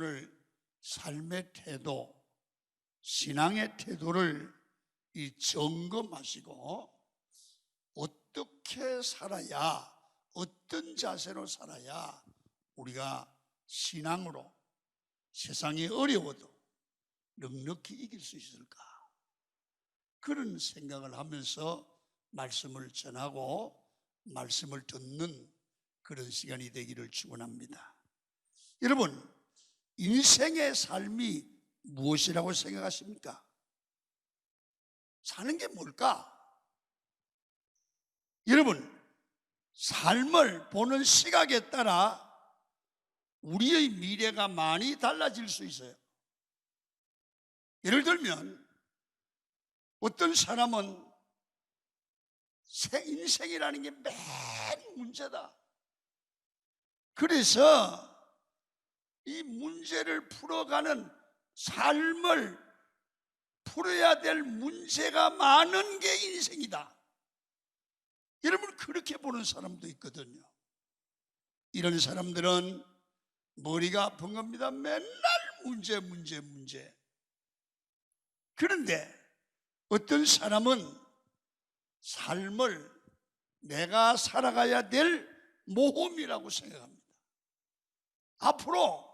오늘 삶의 태도, 신앙의 태도를 점검하시고 어떻게 살아야, 어떤 자세로 살아야 우리가 신앙으로 세상이 어려워도 넉넉히 이길 수 있을까? 그런 생각을 하면서 말씀을 전하고 말씀을 듣는 그런 시간이 되기를 축원합니다. 여러분, 인생의 삶이 무엇이라고 생각하십니까? 사는 게 뭘까? 여러분, 삶을 보는 시각에 따라 우리의 미래가 많이 달라질 수 있어요. 예를 들면 어떤 사람은 인생이라는 게 맨 문제다. 그래서 이 문제를 풀어가는 삶을 풀어야 될 문제가 많은 게 인생이다. 여러분, 그렇게 보는 사람도 있거든요. 이런 사람들은 머리가 아픈 겁니다. 맨날 문제. 그런데 어떤 사람은 삶을 내가 살아가야 될 모험이라고 생각합니다. 앞으로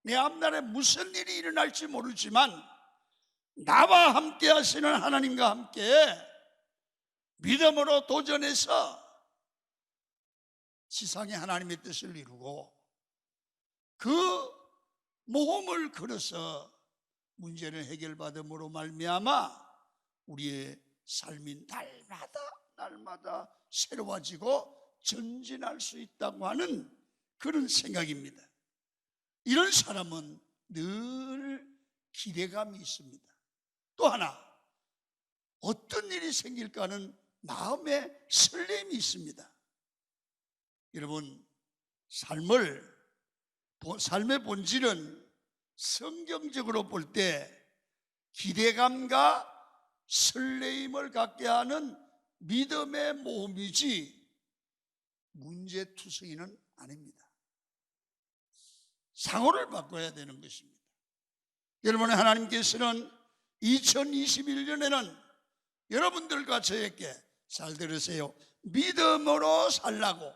내 앞날에 무슨 일이 일어날지 모르지만 나와 함께 하시는 하나님과 함께 믿음으로 도전해서 지상의 하나님의 뜻을 이루고 그 모험을 걸어서 문제를 해결받음으로 말미암아 우리의 삶이 날마다 새로워지고 전진할 수 있다고 하는 그런 생각입니다. 이런 사람은 늘 기대감이 있습니다. 또 하나, 어떤 일이 생길까 하는 마음의 설렘이 있습니다. 여러분, 삶의 본질은 성경적으로 볼 때 기대감과 설레임을 갖게 하는 믿음의 모험이지 문제투성이는 아닙니다. 상호를 바꿔야 되는 것입니다. 여러분, 하나님께서는 2021년에는 여러분들과 저에게, 잘 들으세요, 믿음으로 살라고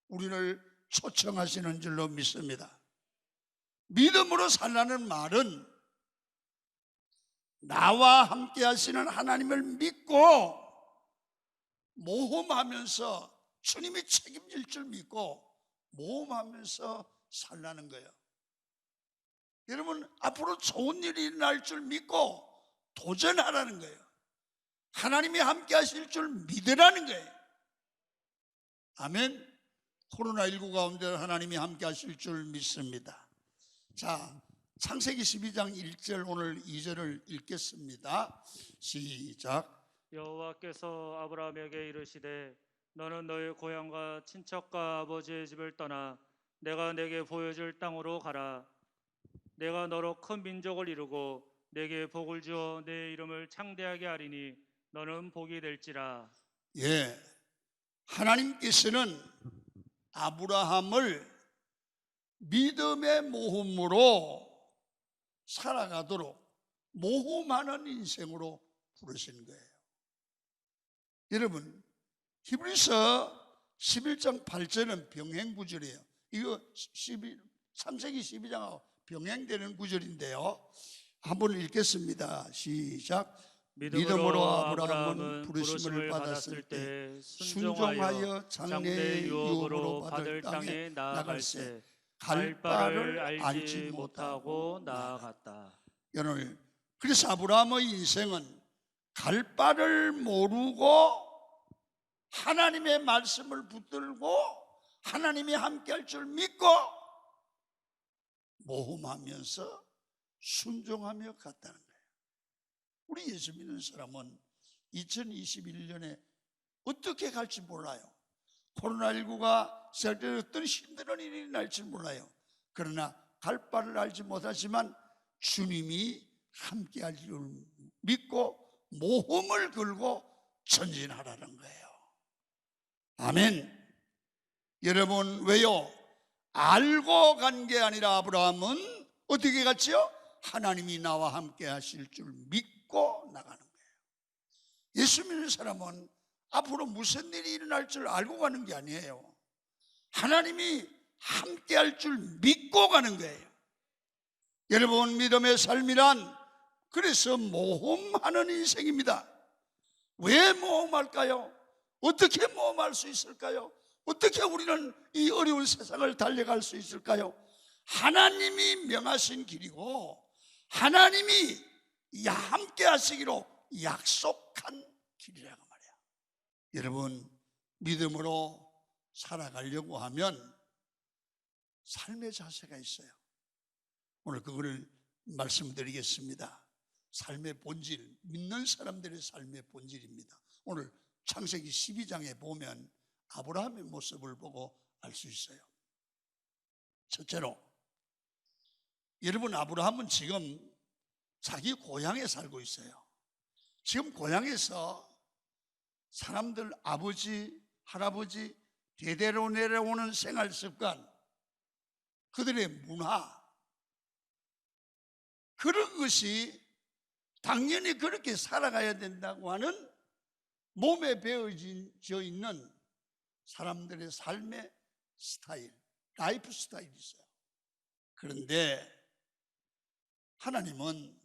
우리를 초청하시는 줄로 믿습니다. 믿음으로 살라는 말은 나와 함께 하시는 하나님을 믿고 모험하면서 주님이 책임질 줄 믿고 모험하면서 살라는 거예요. 여러분, 앞으로 좋은 일이 일어날 줄 믿고 도전하라는 거예요. 하나님이 함께 하실 줄 믿으라는 거예요. 아멘. 코로나19 가운데 하나님이 함께 하실 줄 믿습니다. 자, 창세기 12장 1절 오늘 2절을 읽겠습니다. 시작. 여호와께서 아브라함에게 이르시되 너는 너의 고향과 친척과 아버지의 집을 떠나 내가 내게 보여줄 땅으로 가라. 내가 너로 큰 민족을 이루고 내게 복을 주어 내 이름을 창대하게 하리니 너는 복이 될지라. 예, 하나님께서는 아브라함을 믿음의 모험으로 살아가도록 모험하는 인생으로 부르신 거예요. 여러분, 히브리서 11장 8절은 병행 구절이에요. 이거 창세기 12장하고 병행되는 구절인데요. 한번 읽겠습니다. 시작. 믿음으로 아브라함은 부르심을 받았을 때 순종하여 장래의 유업으로 받을 땅에 나갈새 갈 바를 알지 못하고 나아갔다. 여러분, 그래서 아브라함의 인생은 갈 바를 모르고 하나님의 말씀을 붙들고 하나님이 함께할 줄 믿고 모험하면서 순종하며 갔다는 거예요. 우리 예수 믿는 사람은 2021년에 어떻게 갈지 몰라요. 코로나19가 시작될 어떤 힘든 일이 날지 몰라요. 그러나 갈 바를 알지 못하지만 주님이 함께할 줄 믿고 모험을 걸고 전진하라는 거예요. 아멘. 여러분, 왜요? 알고 간 게 아니라 아브라함은 어떻게 갔지요? 하나님이 나와 함께 하실 줄 믿고 나가는 거예요. 예수 믿는 사람은 앞으로 무슨 일이 일어날 줄 알고 가는 게 아니에요. 하나님이 함께 할 줄 믿고 가는 거예요. 여러분, 믿음의 삶이란 그래서 모험하는 인생입니다. 왜 모험할까요? 어떻게 모험할 수 있을까요? 어떻게 우리는 이 어려운 세상을 달려갈 수 있을까요? 하나님이 명하신 길이고 하나님이 함께 하시기로 약속한 길이라고 말이야. 여러분, 믿음으로 살아가려고 하면 삶의 자세가 있어요. 오늘 그거를 말씀드리겠습니다. 삶의 본질, 믿는 사람들의 삶의 본질입니다. 오늘 창세기 12장에 보면 아브라함의 모습을 보고 알 수 있어요. 첫째로, 여러분, 아브라함은 지금 자기 고향에 살고 있어요. 지금 고향에서 사람들 아버지, 할아버지 대대로 내려오는 생활 습관, 그들의 문화, 그런 것이 당연히 그렇게 살아가야 된다고 하는 몸에 배어져 있는 사람들의 삶의 스타일, 라이프 스타일이 있어요. 그런데 하나님은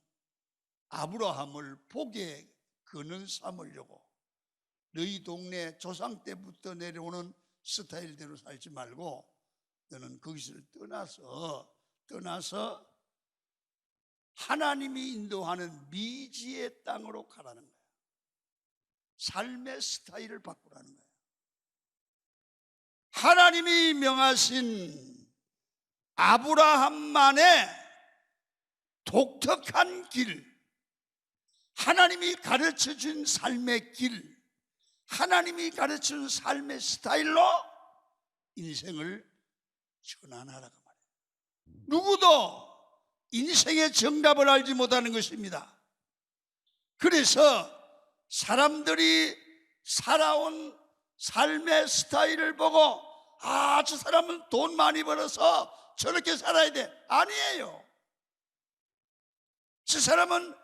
아브라함을 복의 근원 삼으려고 너희 동네 조상 때부터 내려오는 스타일대로 살지 말고 너는 거기서 떠나서 하나님이 인도하는 미지의 땅으로 가라는 거예요. 삶의 스타일을 바꾸라는 거예요. 하나님이 명하신 아브라함만의 독특한 길, 하나님이 가르쳐준 삶의 길, 하나님이 가르쳐준 삶의 스타일로 인생을 전환하라고 말해요. 누구도 인생의 정답을 알지 못하는 것입니다. 그래서 사람들이 살아온 삶의 스타일을 보고 저 사람은 돈 많이 벌어서 저렇게 살아야 돼. 아니에요. 저 사람은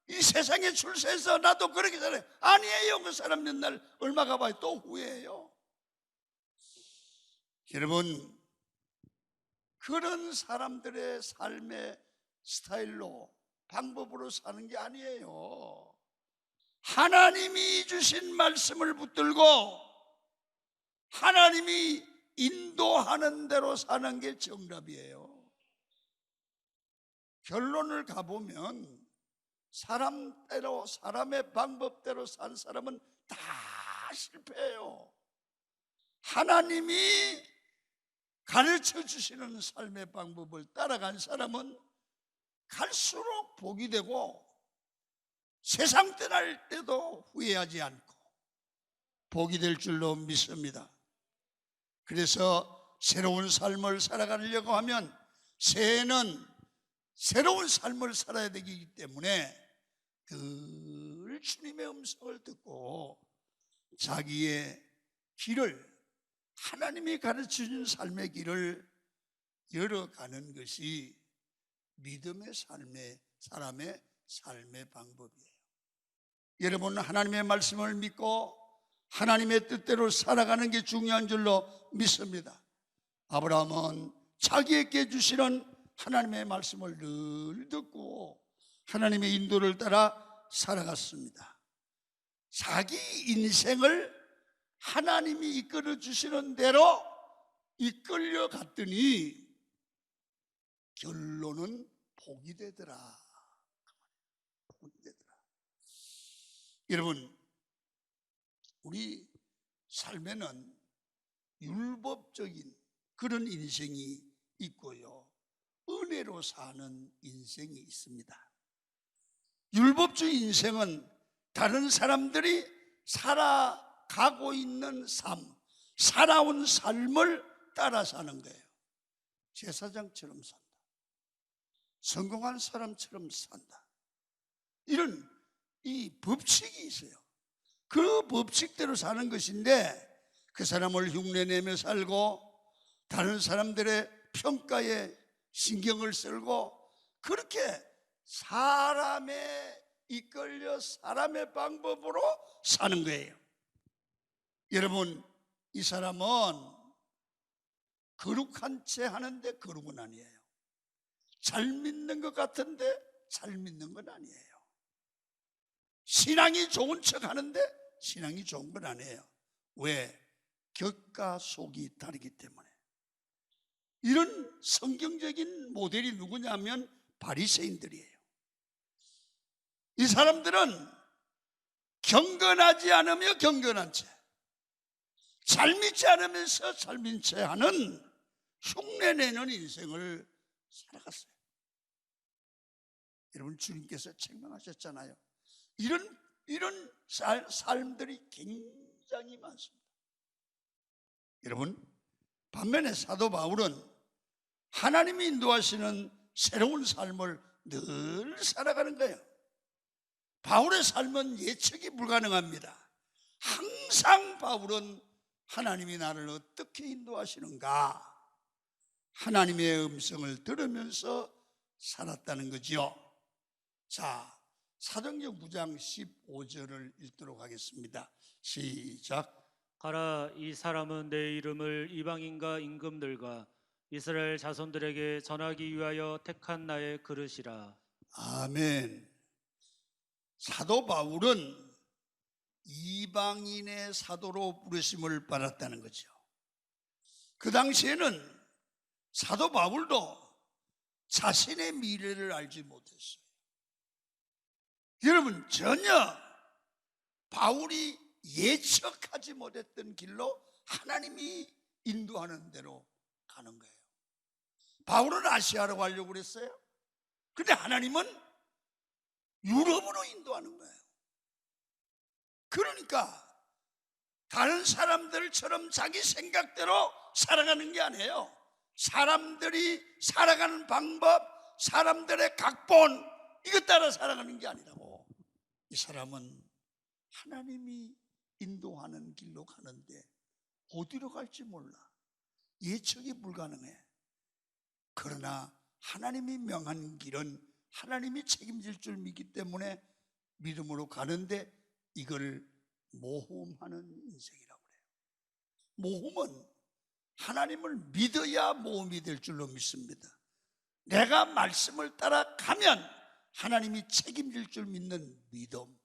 이 세상에 출세해서 나도 그렇게 살아요. 아니에요. 그 사람 맨날 얼마 가봐야 또 후회해요. 여러분, 그런 사람들의 삶의 스타일로, 방법으로 사는 게 아니에요. 하나님이 주신 말씀을 붙들고 하나님이 인도하는 대로 사는 게 정답이에요. 결론을 가보면 사람대로, 사람의 방법대로 산 사람은 다 실패해요. 하나님이 가르쳐 주시는 삶의 방법을 따라간 사람은 갈수록 복이 되고 세상 떠날 때도 후회하지 않고 복이 될 줄로 믿습니다. 그래서 새로운 삶을 살아가려고 하면 새해는 새로운 삶을 살아야 되기 때문에 늘 주님의 음성을 듣고 자기의 길을, 하나님이 가르쳐준 삶의 길을 열어가는 것이 믿음의 사람의 삶의 방법이에요. 여러분은 하나님의 말씀을 믿고 하나님의 뜻대로 살아가는 게 중요한 줄로 믿습니다. 아브라함은 자기에게 주시는 하나님의 말씀을 늘 듣고 하나님의 인도를 따라 살아갔습니다. 자기 인생을 하나님이 이끌어 주시는 대로 이끌려 갔더니 결론은 복이 되더라. 복이 되더라. 여러분, 우리 삶에는 율법적인 그런 인생이 있고요, 은혜로 사는 인생이 있습니다. 율법주의 인생은 다른 사람들이 살아가고 있는 삶, 살아온 삶을 따라 사는 거예요. 제사장처럼 산다, 성공한 사람처럼 산다, 이런 이 법칙이 있어요. 그 법칙대로 사는 것인데 그 사람을 흉내내며 살고 다른 사람들의 평가에 신경을 쓰고 그렇게 사람에 이끌려 사람의 방법으로 사는 거예요. 여러분, 이 사람은 거룩한 채 하는데 거룩은 아니에요. 잘 믿는 것 같은데 잘 믿는 건 아니에요. 신앙이 좋은 척 하는데 신앙이 좋은 건 아니에요. 왜? 격과 속이 다르기 때문에. 이런 성경적인 모델이 누구냐면 바리새인들이에요. 이 사람들은 경건하지 않으며 경건한 채, 잘 믿지 않으면서 잘 믿는 채 하는 흉내내는 인생을 살아갔어요. 여러분, 주님께서 책망하셨잖아요. 이런 삶들이 굉장히 많습니다. 여러분, 반면에 사도 바울은 하나님이 인도하시는 새로운 삶을 늘 살아가는 거예요. 바울의 삶은 예측이 불가능합니다. 항상 바울은 하나님이 나를 어떻게 인도하시는가, 하나님의 음성을 들으면서 살았다는 거지요. 자, 사도행전 9장 15절을 읽도록 하겠습니다. 시작. 가라, 이 사람은 내 이름을 이방인과 임금들과 이스라엘 자손들에게 전하기 위하여 택한 나의 그릇이라. 아멘. 사도 바울은 이방인의 사도로 부르심을 받았다는 거죠. 그 당시에는 사도 바울도 자신의 미래를 알지 못했어요. 여러분, 전혀 바울이 예측하지 못했던 길로 하나님이 인도하는 대로 가는 거예요. 바울은 아시아로 가려고 그랬어요. 근데 하나님은 유럽으로 인도하는 거예요. 그러니까 다른 사람들처럼 자기 생각대로 살아가는 게 아니에요. 사람들이 살아가는 방법, 사람들의 각본, 이것 따라 살아가는 게 아니라고. 이 사람은 하나님이 인도하는 길로 가는데 어디로 갈지 몰라. 예측이 불가능해. 그러나 하나님이 명한 길은 하나님이 책임질 줄 믿기 때문에 믿음으로 가는데 이걸 모험하는 인생이라고 그래요. 모험은 하나님을 믿어야 모험이 될 줄로 믿습니다. 내가 말씀을 따라가면 하나님이 책임질 줄 믿는 믿음,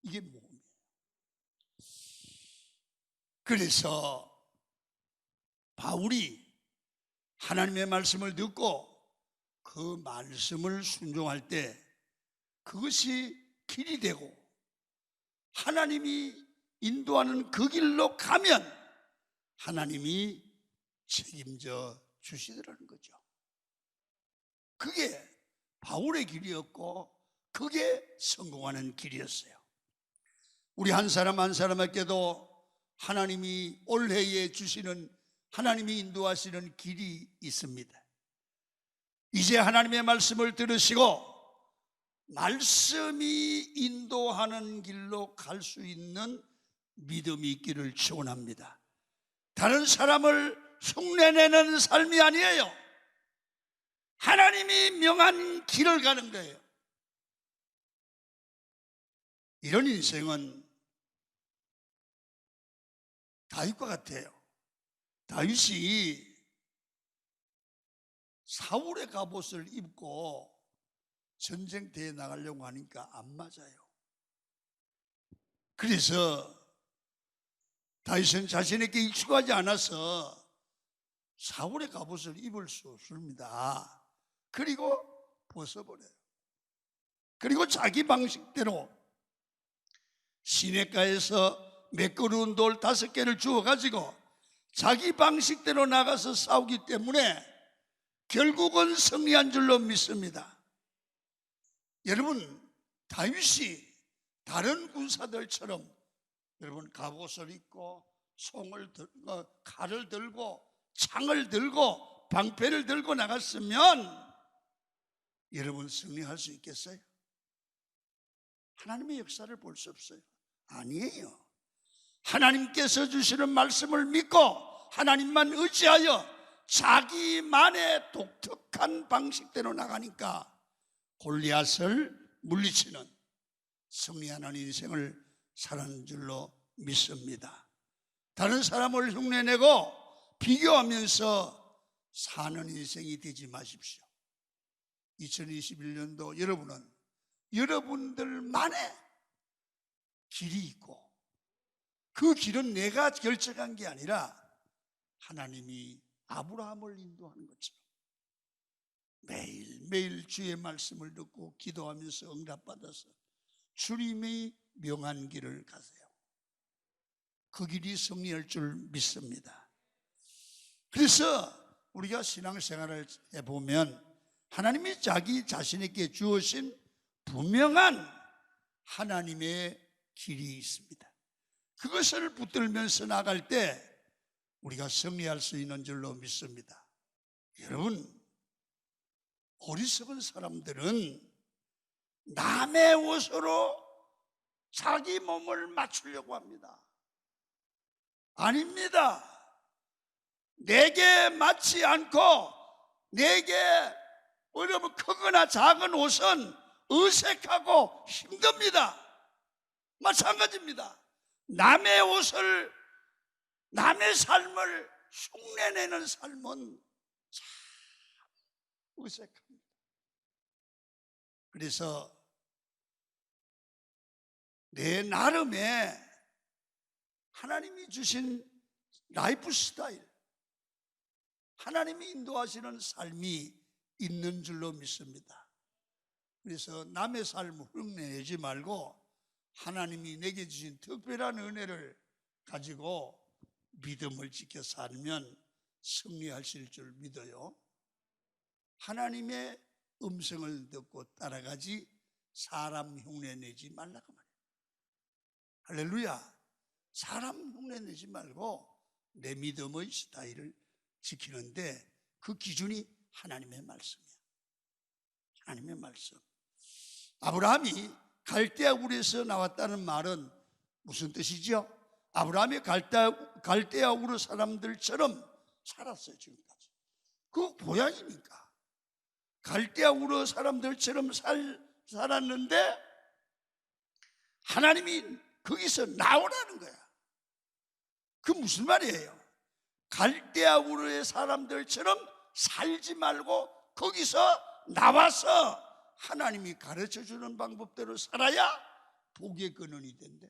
이게 모험이에요. 그래서 바울이 하나님의 말씀을 듣고 그 말씀을 순종할 때 그것이 길이 되고 하나님이 인도하는 그 길로 가면 하나님이 책임져 주시더라는 거죠. 그게 바울의 길이었고 그게 성공하는 길이었어요. 우리 한 사람 한 사람에게도 하나님이 올해에 주시는, 하나님이 인도하시는 길이 있습니다. 이제 하나님의 말씀을 들으시고 말씀이 인도하는 길로 갈 수 있는 믿음이 있기를 축원합니다. 다른 사람을 흉내내는 삶이 아니에요. 하나님이 명한 길을 가는 거예요. 이런 인생은 다윗과 같아요. 다윗이 사울의 갑옷을 입고 전쟁터에 나가려고 하니까 안 맞아요. 그래서 다윗은 자신에게 익숙하지 않아서 사울의 갑옷을 입을 수 없습니다. 그리고 벗어버려요. 그리고 자기 방식대로 시냇가에서 매끄러운 돌 5개를 주워가지고 자기 방식대로 나가서 싸우기 때문에 결국은 승리한 줄로 믿습니다. 여러분, 다윗이 다른 군사들처럼 여러분 갑옷을 입고 송을 들고 칼을 들고 창을 들고 방패를 들고 나갔으면 여러분 승리할 수 있겠어요? 하나님의 역사를 볼 수 없어요. 아니에요. 하나님께서 주시는 말씀을 믿고 하나님만 의지하여 자기만의 독특한 방식대로 나가니까 골리앗을 물리치는 승리하는 인생을 사는 줄로 믿습니다. 다른 사람을 흉내내고 비교하면서 사는 인생이 되지 마십시오. 2021년도 여러분은 여러분들만의 길이 있고 그 길은 내가 결정한 게 아니라 하나님이 아브라함을 인도하는 것처럼 매일매일 주의 말씀을 듣고 기도하면서 응답받아서 주님의 명한 길을 가세요. 그 길이 승리할 줄 믿습니다. 그래서 우리가 신앙생활을 해보면 하나님이 자기 자신에게 주어진 분명한 하나님의 길이 있습니다. 그것을 붙들면서 나갈 때 우리가 승리할 수 있는 줄로 믿습니다. 여러분, 어리석은 사람들은 남의 옷으로 자기 몸을 맞추려고 합니다. 아닙니다. 내게 맞지 않고 내게 어려운 크거나 작은 옷은 어색하고 힘듭니다. 마찬가지입니다. 남의 옷을, 남의 삶을 흉내내는 삶은 참 어색합니다. 그래서 내 나름의 하나님이 주신 라이프 스타일, 하나님이 인도하시는 삶이 있는 줄로 믿습니다. 그래서 남의 삶을 흉내내지 말고 하나님이 내게 주신 특별한 은혜를 가지고 믿음을 지켜 살면 승리하실 줄 믿어요. 하나님의 음성을 듣고 따라가지 사람 흉내내지 말라고 말해요. 할렐루야. 사람 흉내내지 말고 내 믿음의 스타일을 지키는데 그 기준이 하나님의 말씀이야. 하나님의 말씀. 아브라함이 갈대아 우르에서 나왔다는 말은 무슨 뜻이죠? 아브라함이 갈대아 우르 사람들처럼 살았어요. 지금까지. 그 고향이니까 갈대아 우르 사람들처럼 살았는데 하나님이 거기서 나오라는 거야. 그 무슨 말이에요? 갈대아 우르의 사람들처럼 살지 말고 거기서 나와서 하나님이 가르쳐주는 방법대로 살아야 복의 근원이 된대.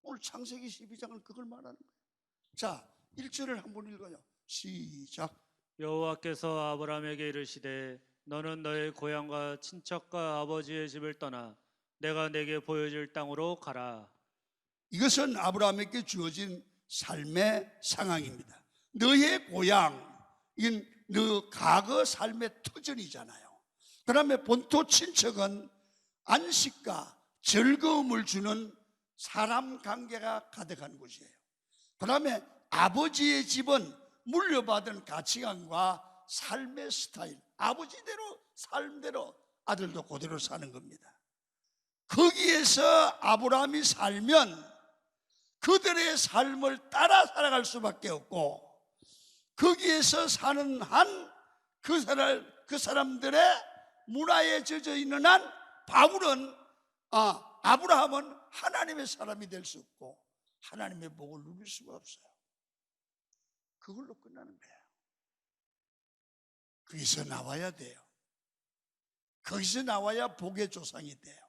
오늘 창세기 12장은 그걸 말하는 거예요. 자, 1절을 한번 읽어요. 시작. 여호와께서 아브라함에게 이르시되 너는 너의 고향과 친척과 아버지의 집을 떠나 내가 내게 보여줄 땅으로 가라. 이것은 아브라함에게 주어진 삶의 상황입니다. 너의 고향인 너 과거 삶의 터전이잖아요. 그 다음에 본토 친척은 안식과 즐거움을 주는 사람 관계가 가득한 곳이에요. 그 다음에 아버지의 집은 물려받은 가치관과 삶의 스타일, 아버지대로 삶대로 아들도 그대로 사는 겁니다. 거기에서 아브라함이 살면 그들의 삶을 따라 살아갈 수밖에 없고, 거기에서 사는 한 그 사람들의 문화에 젖어 있는 한 아브라함은 하나님의 사람이 될 수 없고 하나님의 복을 누릴 수가 없어요. 그걸로 끝나는 거예요. 거기서 나와야 돼요. 거기서 나와야 복의 조상이 돼요.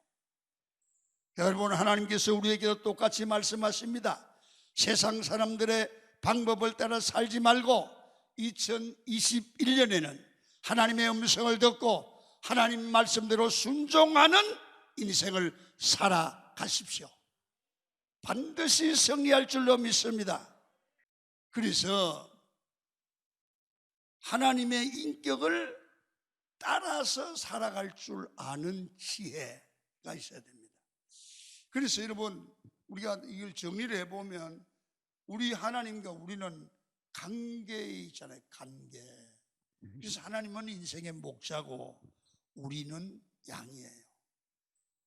여러분, 하나님께서 우리에게도 똑같이 말씀하십니다. 세상 사람들의 방법을 따라 살지 말고 2021년에는 하나님의 음성을 듣고 하나님 말씀대로 순종하는 인생을 살아가십시오. 반드시 승리할 줄로 믿습니다. 그래서 하나님의 인격을 따라서 살아갈 줄 아는 지혜가 있어야 됩니다. 그래서 여러분, 우리가 이걸 정리를 해보면 우리 하나님과 우리는 관계에 있잖아요. 관계. 그래서 하나님은 인생의 목자고 우리는 양이에요.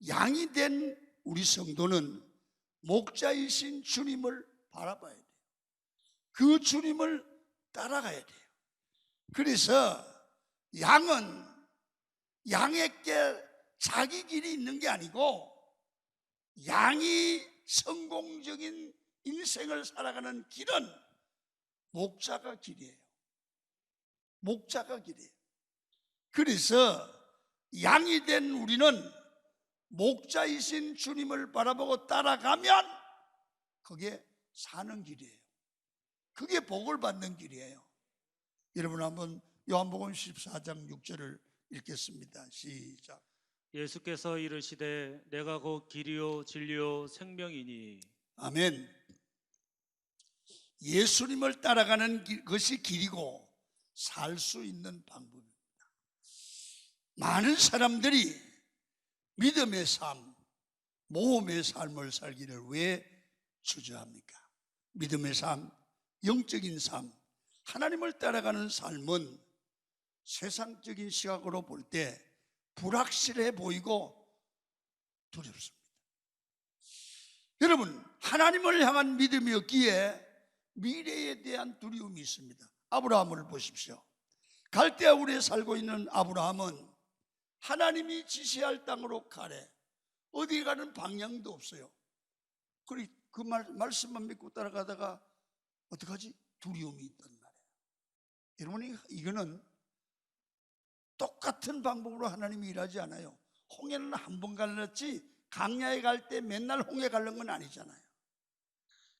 양이 된 우리 성도는 목자이신 주님을 바라봐야 돼요. 그 주님을 따라가야 돼요. 그래서 양은 양에게 자기 길이 있는 게 아니고 양이 성공적인 인생을 살아가는 길은 목자가 길이에요. 목자가 길이에요. 그래서 양이 된 우리는 목자이신 주님을 바라보고 따라가면 그게 사는 길이에요. 그게 복을 받는 길이에요. 여러분 한번 요한복음 14장 6절을 읽겠습니다. 시작. 예수께서 이르시되 내가 곧 길이요 진리요 생명이니. 아멘. 예수님을 따라가는 것이 길이고 살 수 있는 방법입니다. 많은 사람들이 믿음의 삶, 모험의 삶을 살기를 왜 주저합니까? 믿음의 삶, 영적인 삶, 하나님을 따라가는 삶은 세상적인 시각으로 볼 때 불확실해 보이고 두렵습니다. 여러분, 하나님을 향한 믿음이 없기에 미래에 대한 두려움이 있습니다. 아브라함을 보십시오. 갈대아 우리에 살고 있는 아브라함은 하나님이 지시할 땅으로 가래. 어디 가는 방향도 없어요. 그 말씀만 믿고 따라가다가 어떡하지? 두려움이 있단 말이에요. 여러분, 이거는 똑같은 방법으로 하나님이 일하지 않아요. 홍해는 한 번 갈랐지 강야에 갈 때 맨날 홍해 갈른 건 아니잖아요.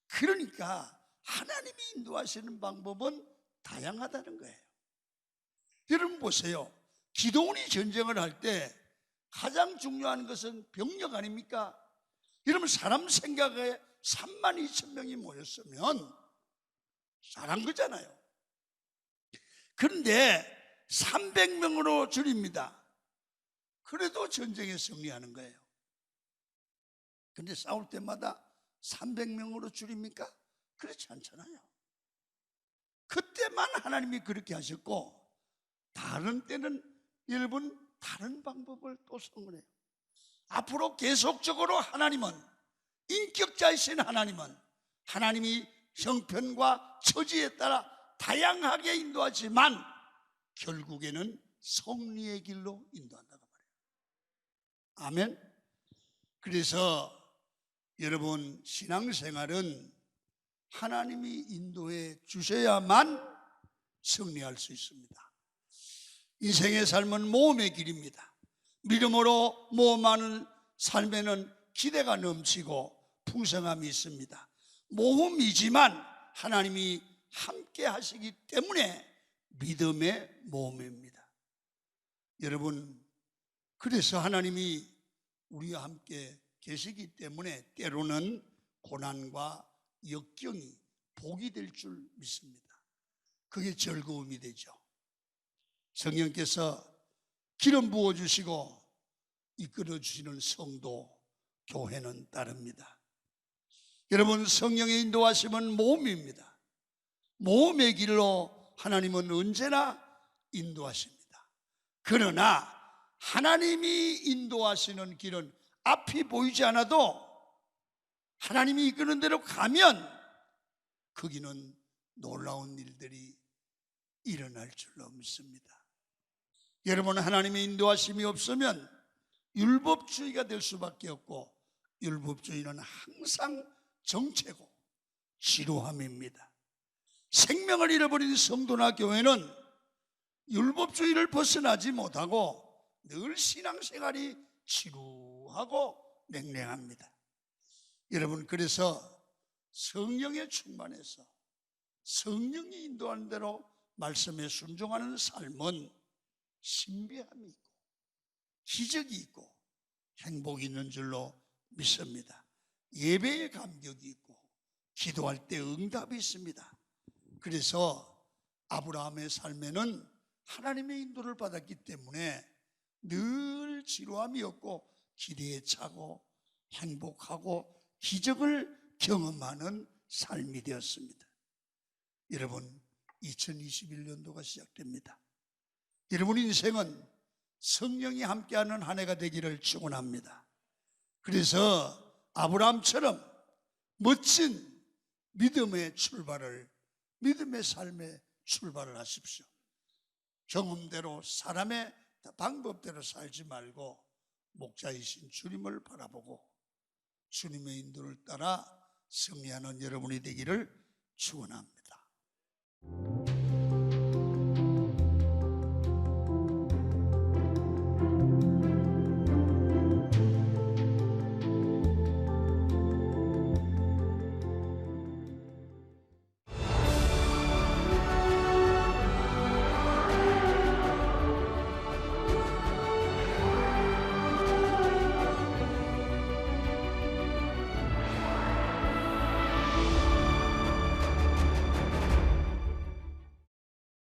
그러니까 하나님이 인도하시는 방법은 다양하다는 거예요. 여러분 보세요. 기도원이 전쟁을 할 때 가장 중요한 것은 병력 아닙니까? 여러분, 사람 생각에 32,000명이 모였으면 잘한 거잖아요. 그런데 300명으로 줄입니다. 그래도 전쟁에 승리하는 거예요. 근데 싸울 때마다 300명으로 줄입니까? 그렇지 않잖아요. 그때만 하나님이 그렇게 하셨고 다른 때는 여러분 다른 방법을 또 성공해요. 앞으로 계속적으로 하나님은, 인격자이신 하나님은 하나님이 형편과 처지에 따라 다양하게 인도하지만 결국에는 승리의 길로 인도한다고 말해요. 아멘. 그래서 여러분, 신앙생활은 하나님이 인도해 주셔야만 승리할 수 있습니다. 인생의 삶은 모험의 길입니다. 믿음으로 모험하는 삶에는 기대가 넘치고 풍성함이 있습니다. 모험이지만 하나님이 함께 하시기 때문에 믿음의 모험입니다. 여러분, 그래서 하나님이 우리와 함께 계시기 때문에 때로는 고난과 역경이 복이 될 줄 믿습니다. 그게 즐거움이 되죠. 성령께서 기름 부어주시고 이끌어주시는 성도, 교회는 따릅니다. 여러분, 성령의 인도하심은 모험입니다. 모험의 길로 하나님은 언제나 인도하십니다. 그러나 하나님이 인도하시는 길은 앞이 보이지 않아도 하나님이 이끄는 대로 가면 거기는 놀라운 일들이 일어날 줄로 믿습니다. 여러분, 하나님의 인도하심이 없으면 율법주의가 될 수밖에 없고, 율법주의는 항상 정체고 지루함입니다. 생명을 잃어버린 성도나 교회는 율법주의를 벗어나지 못하고 늘 신앙생활이 지루하고 냉랭합니다. 여러분, 그래서 성령에 충만해서 성령이 인도하는 대로 말씀에 순종하는 삶은 신비함이 있고 기적이 있고 행복이 있는 줄로 믿습니다. 예배에 감격이 있고 기도할 때 응답이 있습니다. 그래서 아브라함의 삶에는 하나님의 인도를 받았기 때문에 늘 지루함이 없고 기대에 차고 행복하고 기적을 경험하는 삶이 되었습니다. 여러분, 2021년도가 시작됩니다. 여러분 인생은 성령이 함께하는 한 해가 되기를 축원합니다. 그래서 아브라함처럼 멋진 믿음의 출발을, 믿음의 삶의 출발을 하십시오. 경험대로 사람의 방법대로 살지 말고 목자이신 주님을 바라보고 주님의 인도를 따라 승리하는 여러분이 되기를 축원합니다.